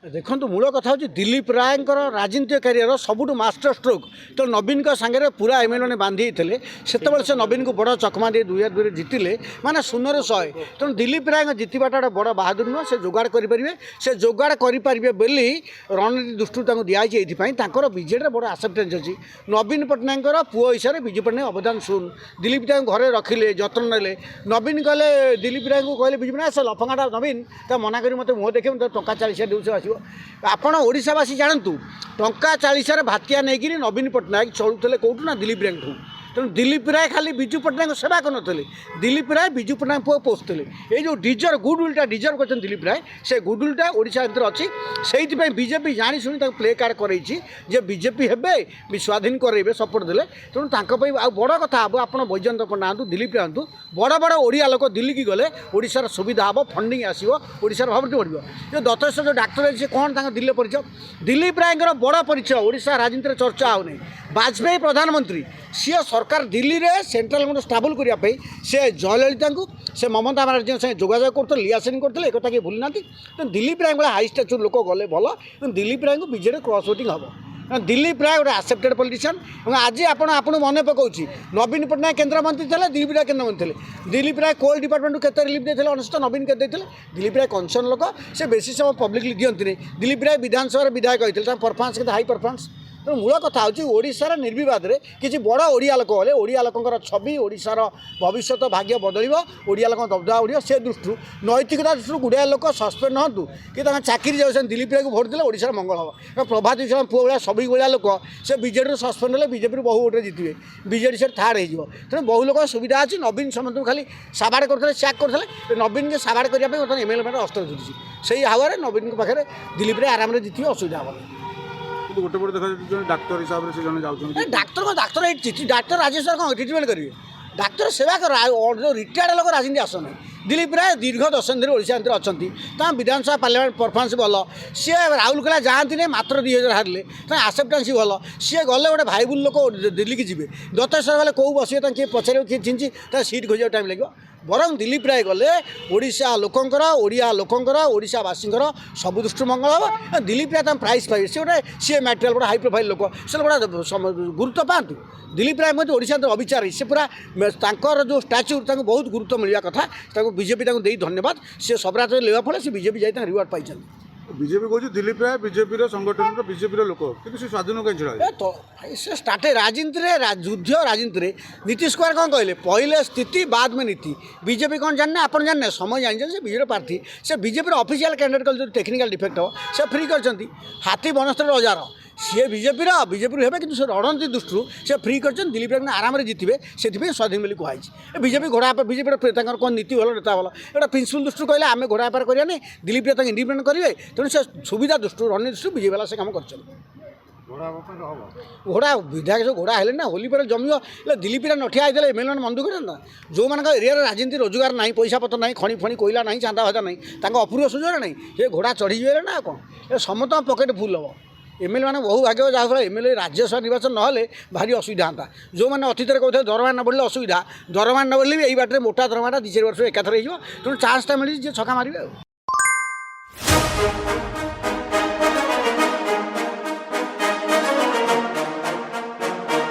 देखो मूल कथा हूँ दिलीप राय राजनीतिक क्यारियर सबुठ मास्टर स्ट्रोक तो नवीन सागर पूरा एमएलए ने बांधी से नवीन को बड़ चकमा दिए 2002 जितिले माने 0 100 तेणु दिलीप राय जितवाटा गोटे बड़ बहादुर नुह से जोगाड़ करेंगे से जोगाड़ करेंगे बोली रणनीति दृष्टि दिखाई ये विजेडी बड़ आसेप्टेन्स अच्छी नवीन पट्टनायक पुओ हिसाब से विजु पट्टनायक अवदान शुण दिलीप राय घरे रखिले जत्न ने नवीन कहले दिलीप राय को कहले विजु पट्टनायक लफंगाटा नवीन मना कर मत मुँह देखे टंका 40 दूसरे आसो आपण ओडिशावासी जानतु टंका 40 भातिया नहीं नवीन पट्टनायक चलुले कौटू ना दिलीप राय तेणु दिलीप राय खाली विजु पट्टनायक सेवा करते दिलीप राय विजु पट्टनायक पुओ पोषुले ये जो डिजर्व गुडविलटा डिजर्व कर दिलीप राय से गुडविलटा ओडिशा भर अच्छी से बीजेपी जानी शुणी प्ले कार्ड कर बीजेपी हे स्वाधीन करेंगे सपोर्ट देते तेणु आ बड़ कथा हम आप बैजयंत पण्डा दिलीप राय बड़ बड़ ओडिया लोक दिल्ली की गले ओडिशार सुविधा हम फंडिंग आसो ओडिशार भावना बढ़ो जो दत्त जो डाक्तर है कौन दिल्ली परिचय दिलीप राय बड़ परिचय ओडिशा राजनीति चर्चा होनी वाजपेयी प्रधानमंत्री सी सरकार दिल्ली में सेंट्रल गवर्नमेंट स्टाबल करने से जयललिता को से ममता बनर्जी से जोगाजोग करते लियासिन करते एक किए भूल ना तो दिलीप राय भाई हाई स्टाचुर लोक गले भल दिलीप राय को बीजेडी क्रॉस वोटिंग हम दिलीप राय गोटे आसेप्टेड पॉलिटिशियन आज आपन मन पकाउछि नवीन पट्टनायक केन्द्रमंत्री थे दिलीप राय केन्द्रमंत्री थे दिलीप राय कोल डिपार्टमेंट को रिलीफ देते अनस्त नवीन के दिलीप राय कंसर्न लोक से बेसी समय पब्लिकली दिखती दिलीप राय विधानसभा विधायक होते परफॉर्मेंस के हाई परफॉर्मेंस तेणु मूल कथा हूँ ओडिशार निर्विवाद में किसी बड़ ओडिया लोक गले ओडिया लोकर छवि ओडिशार भविष्य भाग्य बदल ओडिया लोक दबदबा उड़ से दृष्टि नैतिकता दृष्टि गुड़ाए लोक सस्पेंड हूँ कि चाकरी जाऊँ दिलीप राय को भोट देले ओडिशार मंगल हम प्रभात विश्वास पुओ भाया सभी भाया लोक से बीजेडी सस्पेंड हेल्ले बीजेपी बहु भोटे जितबे बीजेडी से थार्ड हो तेणु बहु लोक सुविधा अच्छी नवीन समस्त खाली साबाड़ करते चैक करते नवीन के साबाड़ करने बर्तमान एमएलए अस्त्र जुटी से हावे नवीन पाखे दिलीप राय आराम से जितबे असुविधा हम गोटे पटे देखा डाक्तर हिसाब से जन जाऊँ डाक्तर डाक्तर राजेश कौन ट्रिटमेंट करेंगे डाक्तर सेवा कर जो रिटायर्ड लोक राजनीति आसना दिलीप राय दीर्घ दशंधि धरी ओडिशा अच्छा विधानसभा पार्लियामेंट परफॉर्मेंस भल सी राउरकेला जाती नहीं मात्र 2000 हारे आसेप्टान्स भल सी गले गोटे भाईबुल लोक दिल्ली की जी दत्तेश्वर गले कौ बस किए पचार किए चिंची सीट खोजा टाइम लगे बरं दिलीप राय गले ओडिशा लोकंकर ओडिया लोकंकर ओडिशावासी सब दृष्टि मंगल हम दिलीप राय प्राइज पाइबे सी गोटे सी मैटेरियल गोटे हाई प्रोफाइल लोक से गोटे गुरुत्व पातु दिलीप राय मध्य ओडिशा अविचारी से पूरा जो स्टाच्यू बहुत गुरुत्व मिलवा कथा बीजेपी दे धन्यवाद सी सबरात लेवा फल से बीजेपी जाए रिवार्ड पाई बीजेपी कह दिलीप राय बीजेपी संगठन बीजेपी लोक कि स्वाधीन कहीं छड़ा तो से स्टार्ट राजनीति युद्ध राजनीति नीतीश कुमार कौन कहले पहले स्थिति बाद में नीति बीजेपी कौन जानने आप जानने समय जान से बीजेपी प्रार्थी से बीजेपी ऑफिशियल कैंडिडेट कल जो टेक्निकल डिफेक्ट हो से फ्री कर हाथी बनस्तर हजार सी बीजेपी हे कि रणनीति दृष्टि से फ्री कर दिलीप राय आराम से जितबे से स्वाधीन बोली कहुई बीजेपी घोड़ा बीजेपी कौन नीति भल नेता भल एटा प्रिंसिपल दृष्टि कहले आम घोड़ा बेपार करानी दिलीप राय इंडिपेंडेंट करेंगे तेणु से सुविधा दृष्टि रणनीति दृष्टि बीजेपी वाला से कम कर घोड़ा विधायक जो घोड़ा है ना होली पर जमी दिलीप राय नठिया होते एमएलए मन दुख करता जो मान एरिया राजनीति रोजगार ना पैसा पत्र ना खणी फणी कोईला ना चांदा भाजा ना अपूर्व सुजोग ना ये घोड़ा चढ़ी जाए ना कौन ये समस्त पकेट फुल हम एमएलए मैंने बहु भाग्य जहाँफल एमएलए राज्यसभा निर्वाचन ना भारी असुविधा हाँ जो मैंने अतीत कहते दरमा न बढ़ले असुविधा दरमा न बढ़ले भी यही बाटे मोटा दरमाटा 2-4 वर्ष एकाथर हो तेणु चान्सटा मिली जी छका मारे।